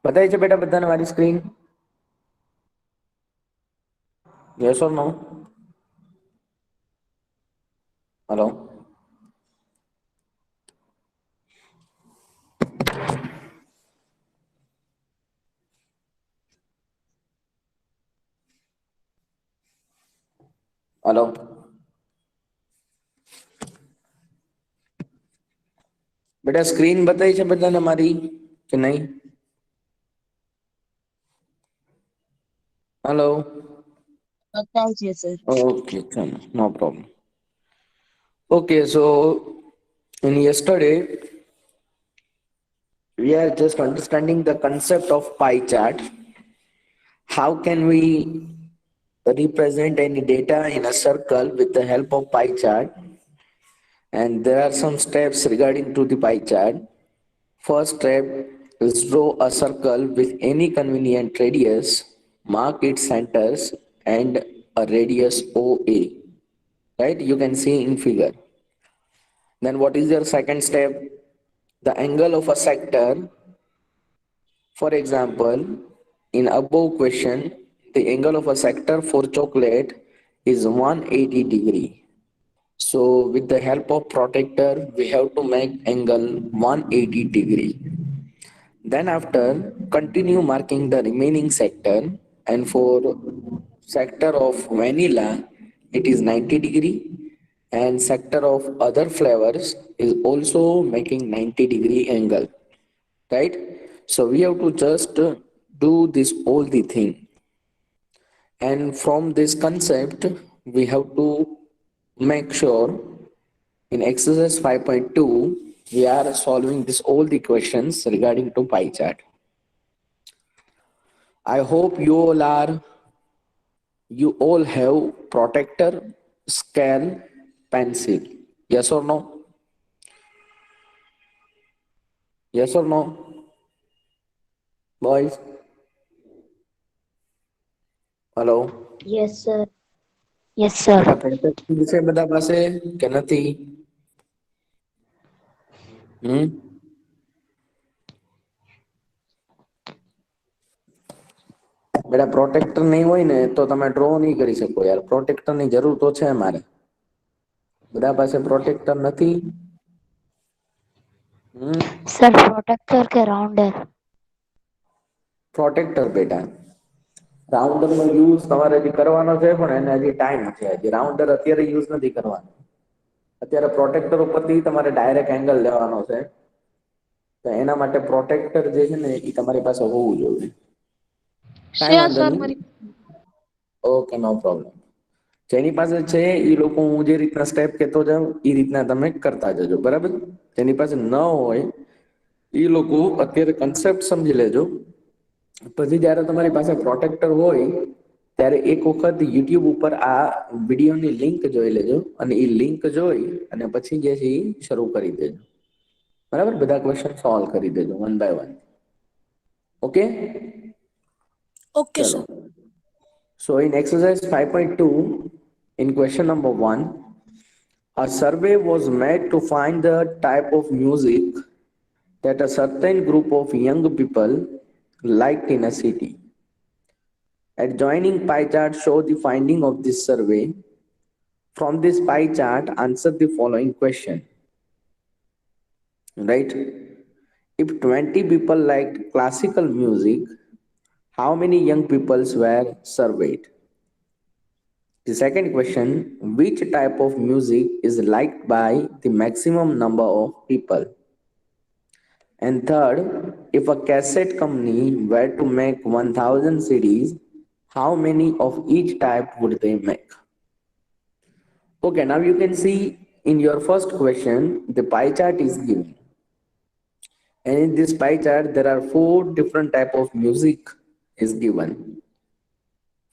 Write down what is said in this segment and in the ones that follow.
બતાય છે બેટા બધાને મારી screen? Yes or no? Hello. Hello. બેટા સ્ક્રીન બતાય છે બધાને મારી કે નહીં? હેલો. બતાય છે sir. Okay, chalo, no problem. Okay, so in yesterday we are just understanding the concept of pie chart. How can we represent any data in a circle with the help of pie chart? And there are some steps regarding to the pie chart. First step is draw a circle with any convenient radius, mark its centers and a radius OA. Right? You can see in figure. Then what is your second step? The angle of a sector. For example, in above question, the angle of a sector for chocolate is 180 degree. So with the help of protractor, we have to make angle 180 degree. Then after, continue marking the remaining sector, and for sector of vanilla, it is 90 degree, and sector of other flavors is also making 90 degree angle, right? So we have to just do this all the thing. And from this concept, we have to make sure in exercise 5.2, we are solving this all the questions regarding to pie chart. I hope you all have protractor, scale, pencil. Yes or no? Yes or no? Boys? Hello? Yes sir. Yes sir. બેટા protractor છે બધા પાસે કે નથી? બેટા protractor નહીં હોય ને તો તમે ડ્રો નહીં કરી શકો યાર. પ્રોટેક્ટર ની જરૂર તો છે મારે. બધા પાસે પ્રોટેક્ટર નથી? સર પ્રોટેક્ટર કે રાઉન્ડર? પ્રોટેક્ટર બેટા. રાઉન્ડર નો યુઝ તમારે હજી કરવાનો છે પણ એને હજી ટાઈમ છે. હજી રાઉન્ડર અત્યારે યુઝ નથી કરવાનો. અત્યારે પ્રોટેક્ટર ઉપરથી તમારે ડાયરેક્ટ એંગલ લેવાનો છે. તો એના માટે પ્રોટેક્ટર જે છે ને એ તમારી પાસે હોવું જોઈએ. કાંઈ વાંધો સર નહીં. મારી ઓકે, નો પ્રોબ્લેમ. જેની પાસે છે એ લોકો હું જે રીતના સ્ટેપ કહેતો જાઉં એ રીતના તમે કરતા જજો, બરાબર? જેની પાસે ન હોય એ લોકો અત્યારે કન્સેપ્ટ સમજી લેજો. પછી જ્યારે તમારી પાસે પ્રોટેક્ટર હોય ત્યારે એક વખત યુટ્યુબ ઉપર આ વિડીયોની લિંક જોઈ લેજો અને એ લિંક જોઈ અને પછી જે છે એ શરૂ કરી દેજો, બરાબર? બધા ક્વેશ્ચન સોલ્વ કરી દેજો one by one. Okay? Okay ચલો. Sir. So in exercise 5.2, in question number 1, a survey was made to find the type of music that a certain group of young people liked in a city. Adjoining pie chart show the finding of this survey. From this pie chart, answer the following question. Right? If 20 people liked classical music, how many young people were surveyed? The second question, which type of music is liked by the maximum number of people? And third, if a cassette company were to make 1000 CDs, how many of each type would they make? Okay, now you can see in your first question, the pie chart is given. And in this pie chart, there are 4 different type of music is given.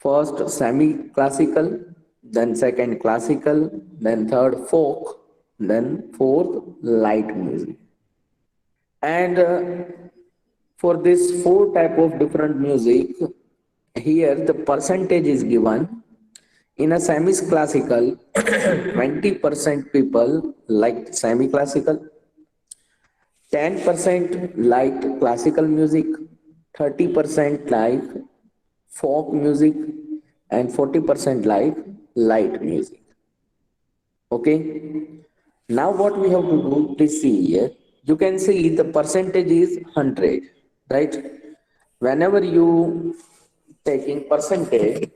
First, semi-classical, then second, classical, then third, folk, then fourth, light music. And for this 4 type of different music, here the percentage is given. In a semi-classical, 20% people liked semi-classical, 10% liked classical music, 30% like folk music, and 40% like light music. Okay. Now what we have to do, please see here. You can see the percentage is 100, right? Whenever you taking percentage,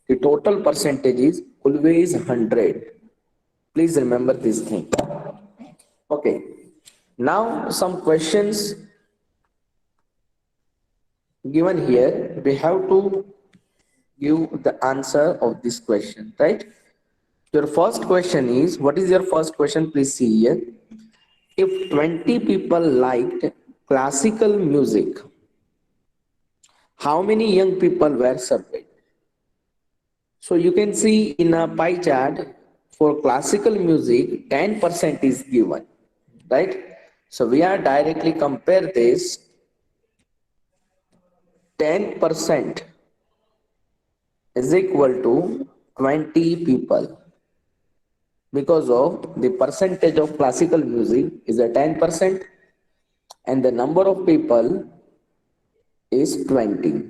the total percentage is always 100. Please remember this thing. Okay. Now some questions given here. We have to give the answer of this question, right? Your first question is, what is your first question? Please see here. If 20 people liked classical music, how many young people were surveyed? So you can see in a pie chart for classical music, 10% is given, right? So we are directly compare this 10% is equal to 20 people because of the percentage of classical music is a 10% and the number of people is 20,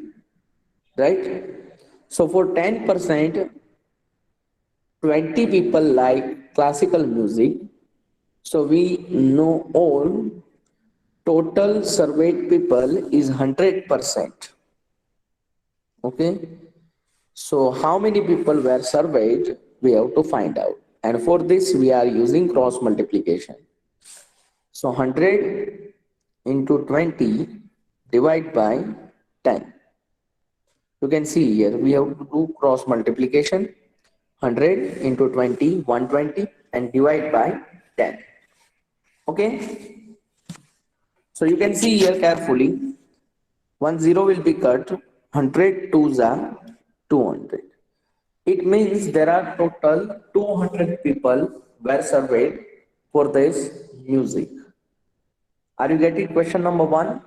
right? So for 10%, 20 people like classical music. So we know all total surveyed people is 100%. Okay. So how many people were surveyed? We have to find out. And for this, we are using cross multiplication. So 100 into 20 divide by 10. You can see here we have to do cross multiplication. 100 into 20, 120 and divide by 10. Okay. So you can see here carefully. 10 will be cut. 100 twos are 200. It means there are total 200 people were surveyed for this music. Are you getting question number one?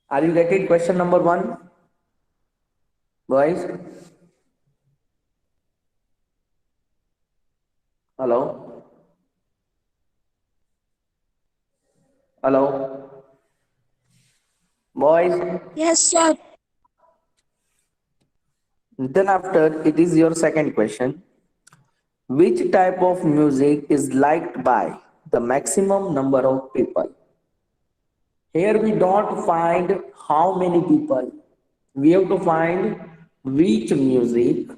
Are you getting question number one? Boys? Hello? Hello? Boys? Yes, sir. Then after it is your second question. Which type of music is liked by the maximum number of people? Here we don't find how many people. We have to find which music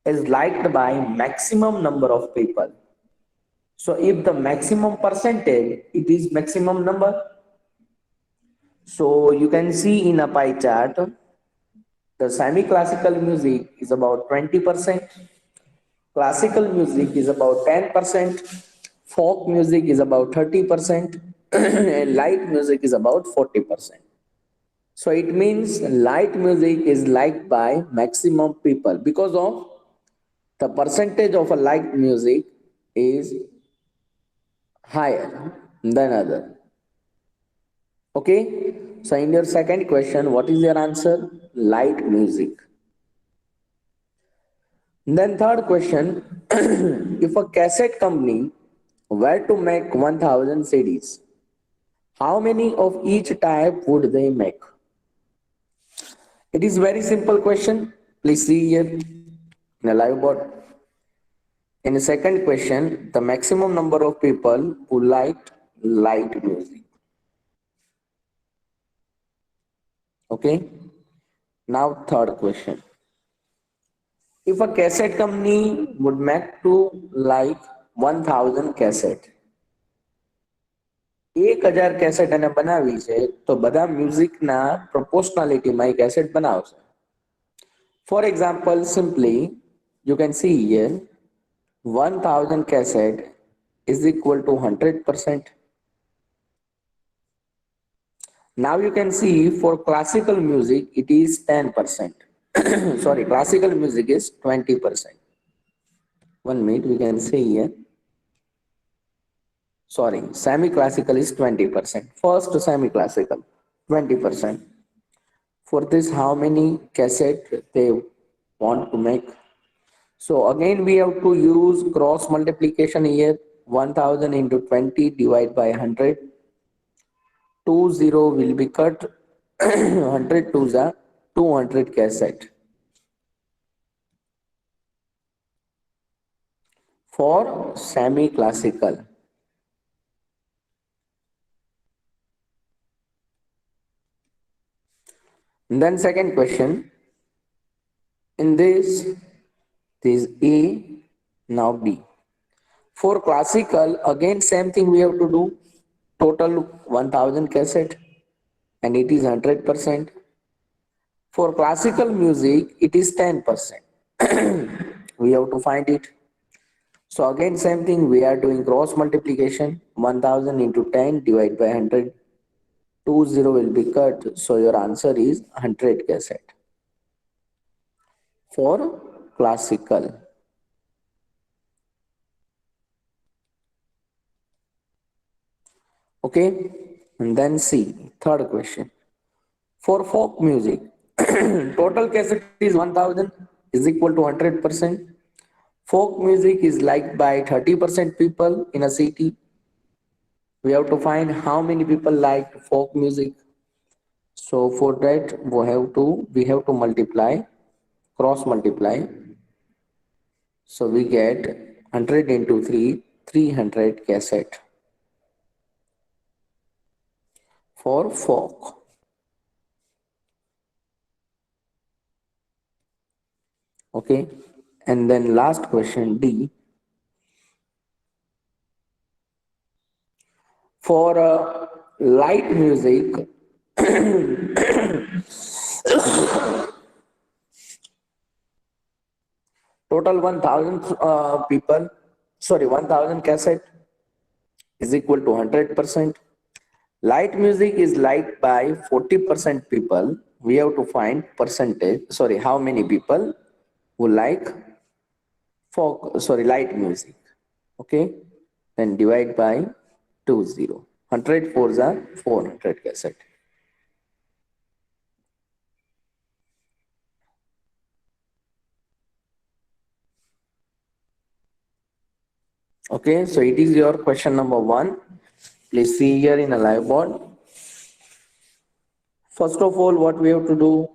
is liked by maximum number of people. So if the maximum percentage, it is maximum number. So you can see in a pie chart, the semi-classical music is about 20%, classical music is about 10%, folk music is about 30%, and light music is about 40%. So it means light music is liked by maximum people because of the percentage of a light music is higher than other. Okay. So in your second question, what is your answer? Light music. Then third question, if a cassette company were to make 1000 CDs, how many of each type would they make? It is very simple question. Please see here in a live board. In the second question, the maximum number of people who liked light music. Okay. Now third question. If a cassette company would make to like 1000 cassette, 1000 cassette એને બનાવી છે તો બધા મ્યુઝિકના proportionalityમાં એ cassette બનાવશે. For example, simply you can see here 1000 cassette is equal to 100%. Now you can see for classical music it is 10%. Sorry, classical music is 20%. 1 minute, we can see here. Sorry, semi-classical is 20%. First semi-classical, 20%. For this, how many cassette they want to make? So again, we have to use cross multiplication here. 1000 into 20 divide by 100. 20 will be cut. 100 to the 200 cassette. For semi-classical. Then second question, in this A, now B. For classical, again same thing we have to do. Total 1000 cassette and it is 100%. For classical music, it is 10%. We have to find it. So again same thing, we are doing cross multiplication. 1000 into 10 divided by 100. 20 will be cut. So your answer is 100 cassette. For classical. Okay, and then C, third question. For folk music, total cassette is 1000 is equal to 100%. Folk music is liked by 30% people in a city. We have to find how many people like folk music. So for that we have to multiply, cross multiply. So we get 100 into 3, 300 cassette for folk. Okay, and then last question D. For light music, total 1000 people, sorry, 1000 cassette is equal to 100%. Light music is liked by 40% people. We have to find percentage, sorry, how many people who like light music. Okay, then divide by 20. 100 fours are 400 cassette. Okay, so it is your question number 1. Please see here in a live board. First of all, what we have to do,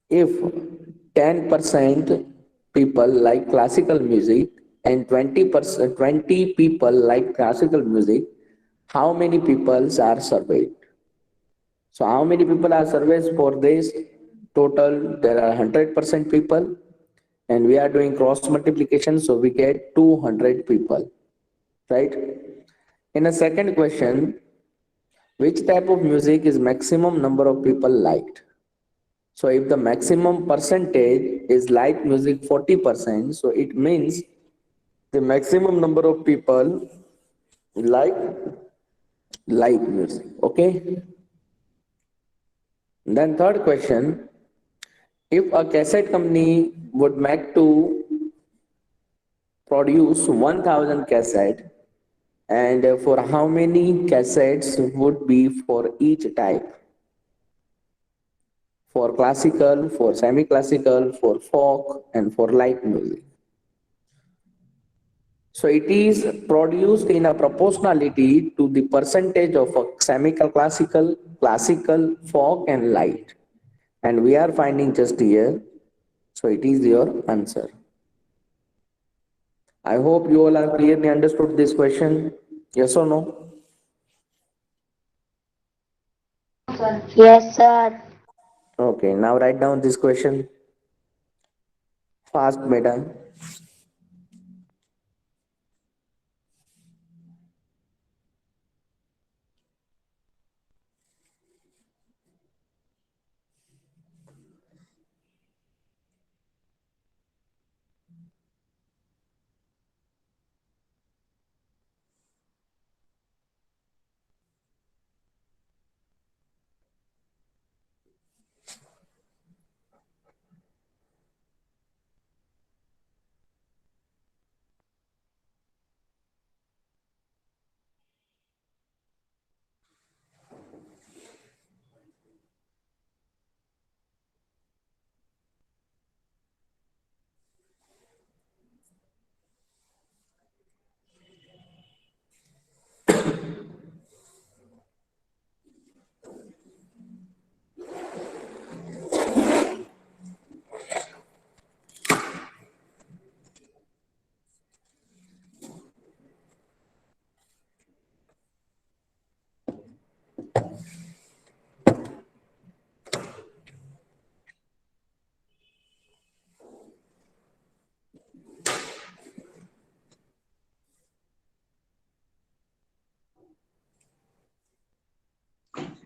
if 10% people like classical music and 20 people like classical music, how many people are surveyed? So how many people are surveyed for this? Total, there are 100% people and we are doing cross multiplication, so we get 200 people, right? In a second question, which type of music is maximum number of people liked? So if the maximum percentage is light music 40%, so it means the maximum number of people like light music. Okay. Then third question, if a cassette company would make to produce 1000 cassette, and for how many cassettes would be for each type? For classical, for semi-classical, for folk, and for light music. So it is produced in a proportionality to the percentage of a semi-classical, classical, folk, and light. And we are finding just here. So it is your answer. I hope you all are clearly understood this question. Yes or no? Yes, sir. Okay, now write down this question. Fast, madam.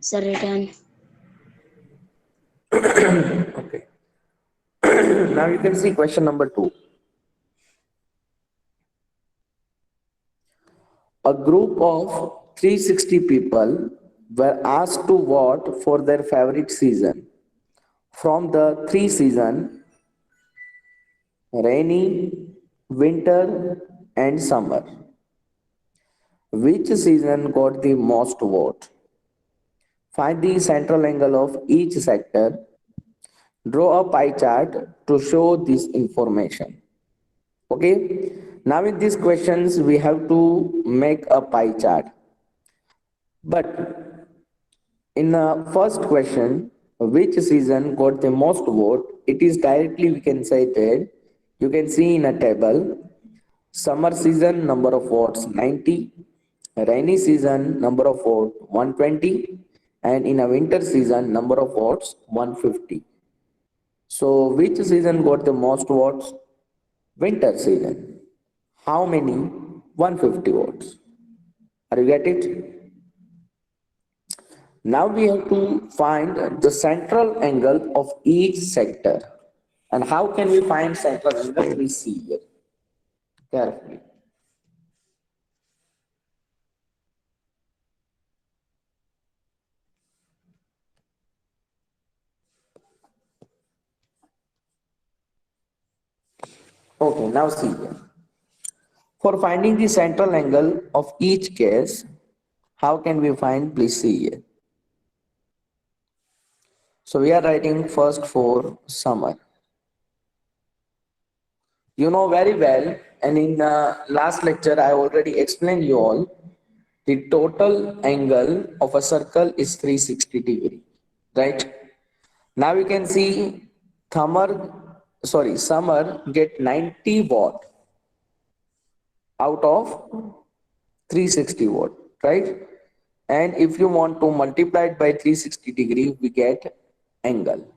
Sir, return. Okay. Now you can see question number 2. A group of 360 people were asked to vote for their favorite season. From the three seasons, rainy, winter, and summer, which season got the most vote? Find the central angle of each sector. Draw a pie chart to show this information. Okay. Now in these questions, we have to make a pie chart. But in the first question, which season got the most vote? It is directly we can say that you can see in a table. Summer season number of votes 90, rainy season number of votes 120, and in a winter season number of votes 150. So which season got the most votes? Winter season. How many? 150 votes. Are you get it? Now we have to find the central angle of each sector. And how can we find central angle? We see here carefully. Okay, now see here. For finding the central angle of each case, how can we find? Please see here. So we are writing first for summer. You know very well, and in last lecture I already explained you all, the total angle of a circle is 360 degree, right? Now you can see summer get 90 watt out of 360 watt, right? And if you want to multiply it by 360 degree, we get angle.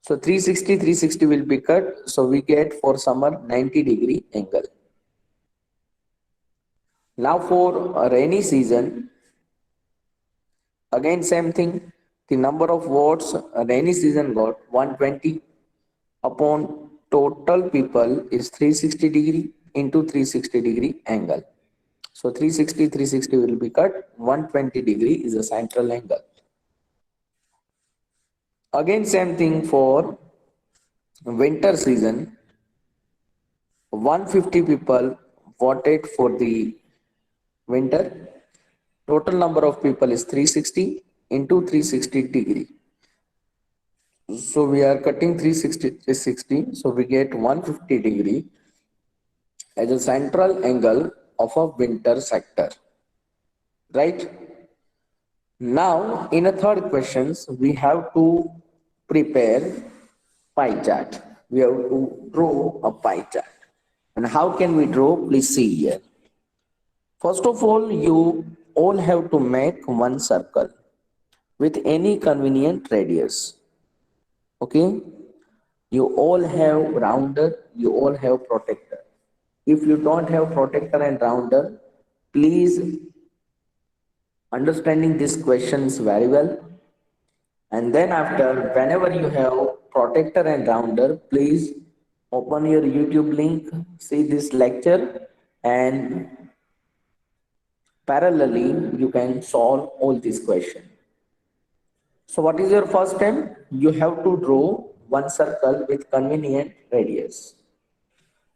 So 360 will be cut. So we get for summer 90-degree angle. Now for a rainy season, again same thing. The number of votes rainy season got 120 upon total people is 360 degree into 360 degree angle. So 360 will be cut. 120 degree is the central angle. Again same thing for winter season. 150 people voted for the winter. Total number of people is 360 into 360 degree. So we are cutting 360, so we get 150 degree as a central angle of a winter sector, right? Now in a third questions, we have to prepare pie chart. We have to draw a pie chart. And how can we draw? Please see here. First of all, you all have to make one circle with any convenient radius. Okay? You all have rounder, you all have protector. If you don't have protector and rounder, please understanding these questions very well. And then after, whenever you have protector and rounder, please open your YouTube link, see this lecture, and parallelly, you can solve all these questions. So what is your first step? You have to draw one circle with convenient radius.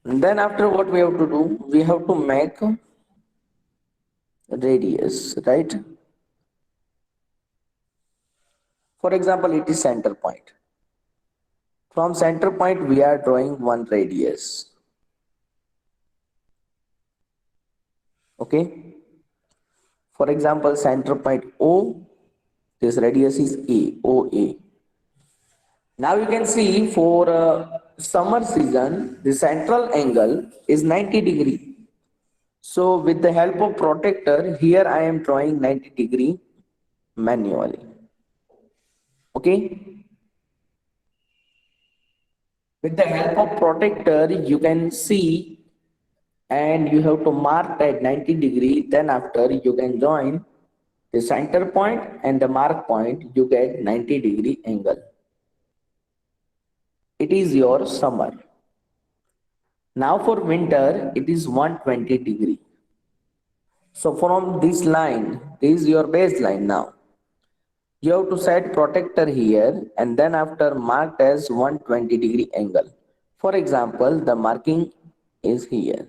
And then after what we have to do? We have to make radius, right? For example, it is center point. From center point, we are drawing one radius. Okay. For example, center point O, this radius is A, OA. Now you can see for summer season, the central angle is 90 degree. So with the help of protector, here I am drawing 90 degree manually. Okay. With the help of protector, you can see and you have to mark at 90 degree. Then after you can join The center point and the mark point, you get 90-degree angle. It is your summer. Now for winter, it is 120-degree. So from this line, this is your baseline now. You have to set protector here and then after marked as 120-degree angle. For example, the marking is here.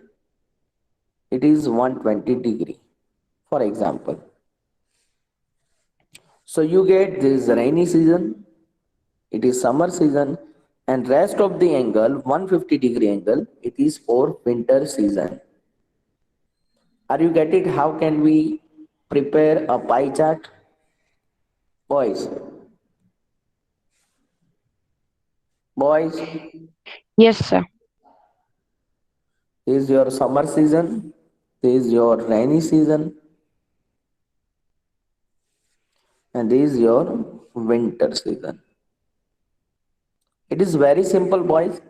It is 120-degree, for example. So you get this rainy season, it is summer season, and rest of the angle, 150-degree angle, it is for winter season. Are you get it? How can we prepare a pie chart? Boys, boys, Yes, sir. this is your summer season, this is your rainy season, and this is your winter season. It is very simple, boys.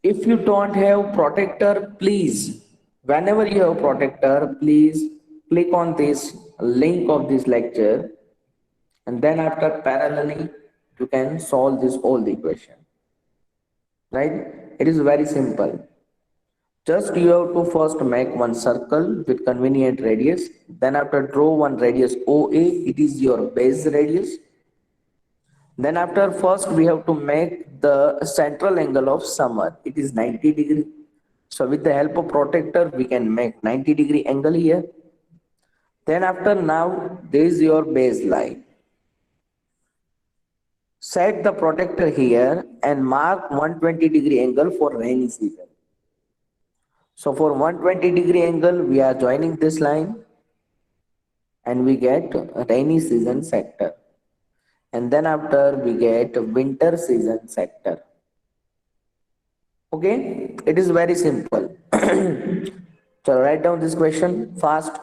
If you don't have protector, please, whenever you have protector, please click on this link of this lecture, and then after paralleling, you can solve this all the equation. Right? It is very simple. Just you have to first make one circle with convenient radius. Then after draw one radius OA, it is your base radius. Then after first we have to make the central angle of summer. It is 90-degree. So with the help of protector, we can make 90-degree angle here. Then after now, this is your baseline. Set the protector here and mark 120-degree angle for rainy season. So for 120-degree angle, we are joining this line and we get rainy season sector. And then after we get winter season sector. Okay, it is very simple. So write down this question fast.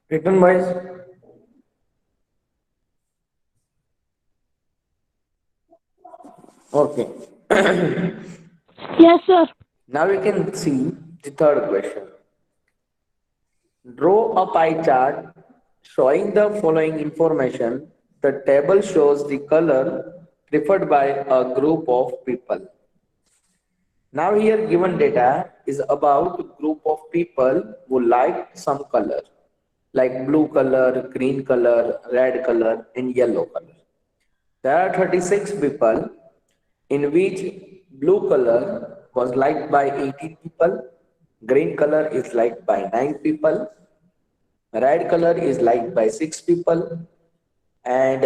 Written wise. Okay. Yes, sir. Now we can see the third question. Draw a pie chart showing the following information. The table shows the color preferred by a group of people. Now here given data is about a group of people who like some color, like blue color, green color, red color, and yellow color. There are 36 people in which blue color was liked by 18 people, green color is liked by 9 people, red color is liked by 6 people, and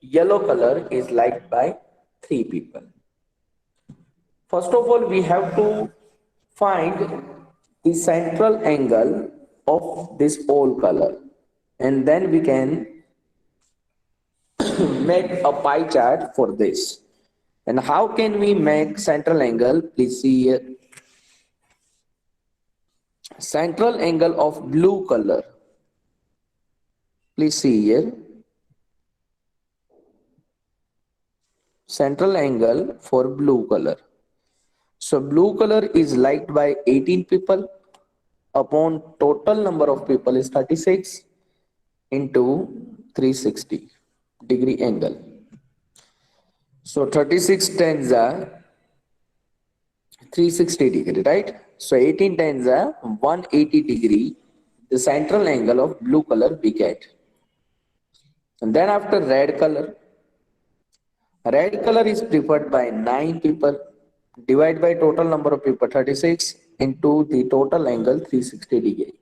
yellow color is liked by 3 people. First of all, we have to find the central angle of this whole color, and then we can make a pie chart for this. And how can we make central angle? Please see here. Central angle of blue color. Please see here. Central angle for blue color. So blue color is liked by 18 people upon total number of people is 36 into 360 degree angle. So 36 times are 360 degree, right? So 18 times are 180 degree, the central angle of blue color we get. And then after red color is preferred by 9 people. Divide by total number of people 36 into the total angle 360 degree.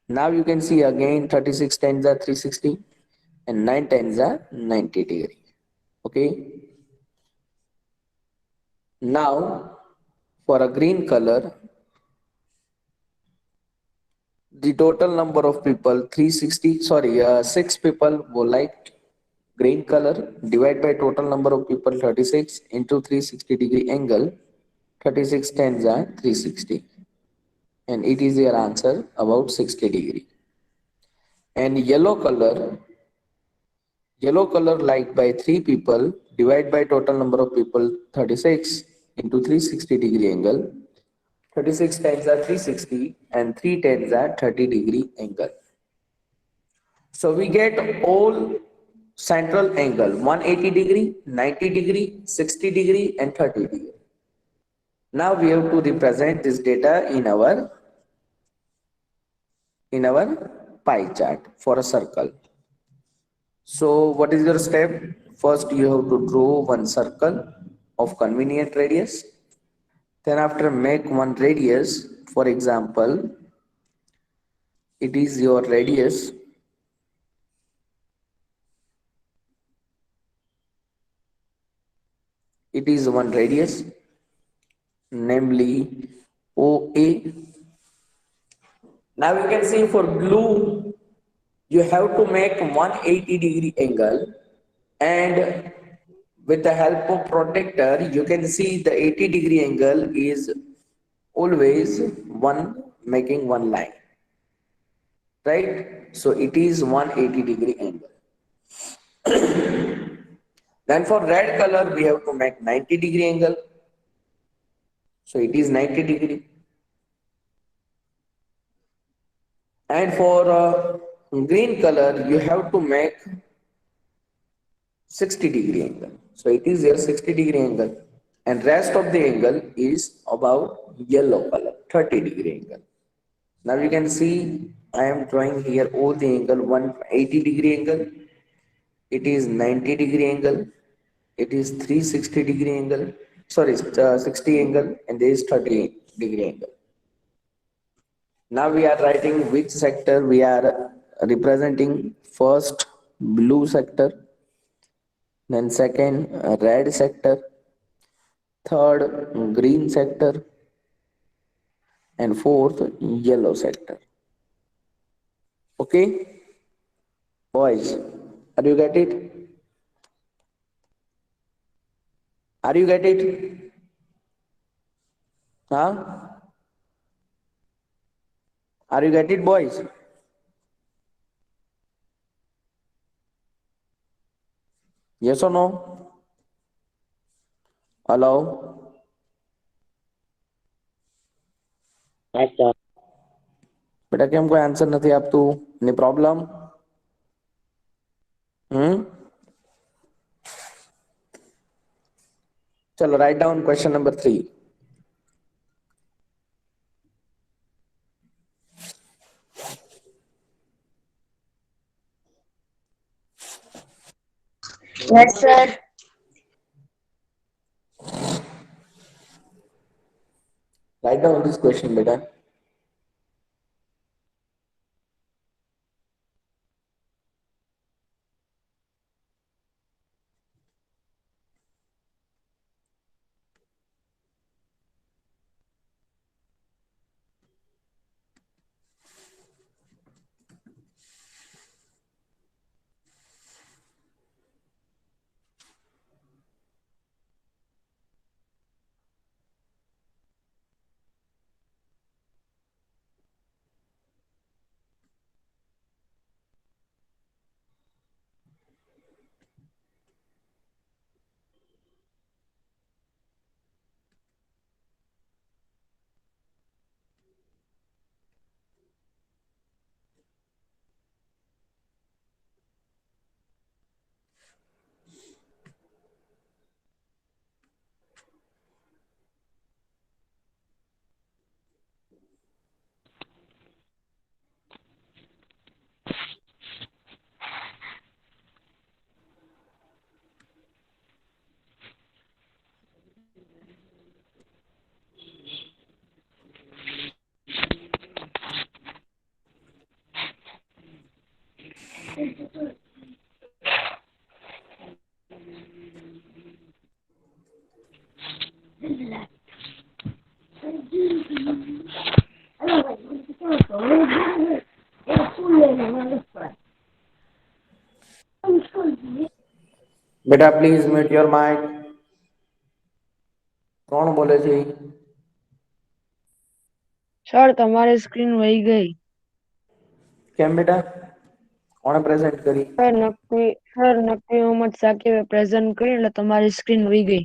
Now you can see again 36 times are 360 and 9 times are 90 degree. Okay. Now for a green color, the total number of people 360, sorry, 6 people who liked green color. Divide by total number of people 36 into 360 degree angle. 36 times are 360 and it is your answer about 60 degree. And yellow color liked by 3 people. Divide by total number of people 36 into 360 degree angle. 36 times are 360 and 3 times are 30 degree angle. So we get all central angle 180 degree, 90 degree, 60 degree and 30 degree. Now we have to represent this data in our pie chart for a circle. So what is your step? First you have to draw one circle of convenient radius. Then after make one radius. For example, it is your radius. It is one radius, namely OA. Now you can see for blue, you have to make 180 degree angle, and with the help of protector, you can see the 80 degree angle is always one making one line, right? So it is 180 degree angle. Then for red color, we have to make 90 degree angle. So it is 90 degree. And for green color, you have to make 60 degree angle. So it is your 60 degree angle. And rest of the angle is about yellow color, 30 degree angle. Now you can see I am drawing here all the angle 180 degree angle. It is 90 degree angle. It is 360 degree angle. Sorry, 60 angle and there is 30 degree angle. Now we are writing which sector we are representing. First blue sector, then second red sector, third green sector, and fourth yellow sector. Okay, boys, are you get it? Are you get it? Huh? Are you get it, boys? Yes or no? Allow. Yes, sir. બેટા કેમ કોઈ answer નથી આપતું? એની problem? ચલો, write down question number 3. Yes, sir. Write down this question, beta. બેટા please mute your Mike. કોણ બોલે છે? સર તમારી સ્ક્રીન વહી ગઈ. કેમ બેટા? કોણે પ્રેઝન્ટ કરી? સર નકવી મોહમ્મદ સાકિબે પ્રેઝન્ટ કરી એટલે તમારી સ્ક્રીન વહી ગઈ.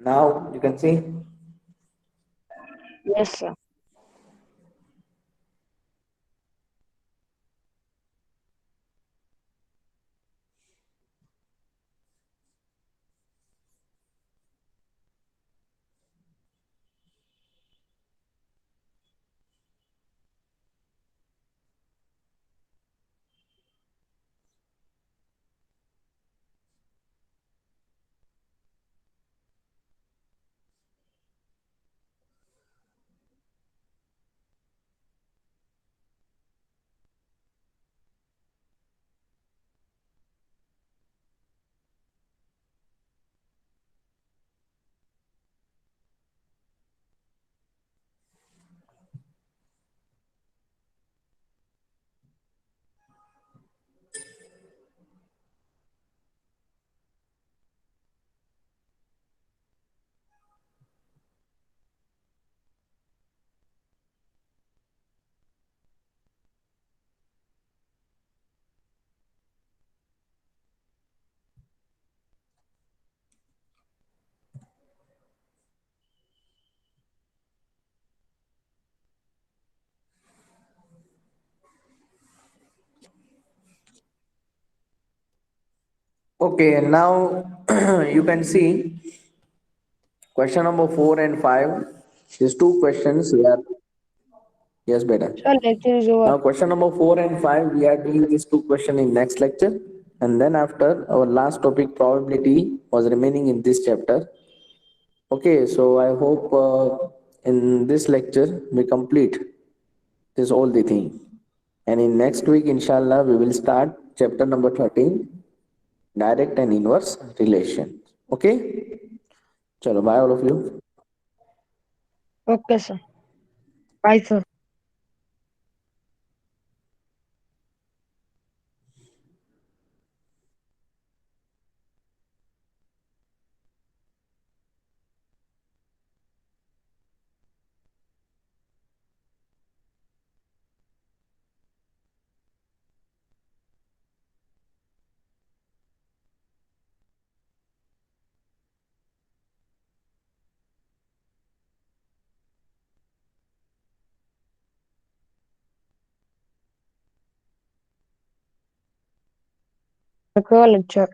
Now you can see. Yes sir. Okay, now you can see question number 4 and 5. These two questions we are, yes, better. Sir lecture is over. Now, question number 4 and 5, we are doing these two questions in next lecture. And then after, our last topic, probability, was remaining in this chapter. Okay, so I hope in this lecture, we complete this all the thing. And in next week, inshallah, we will start chapter number 13, direct and inverse relation. Okay? Chalo, bye all of you. Okay sir. Bye sir. કયો lecture?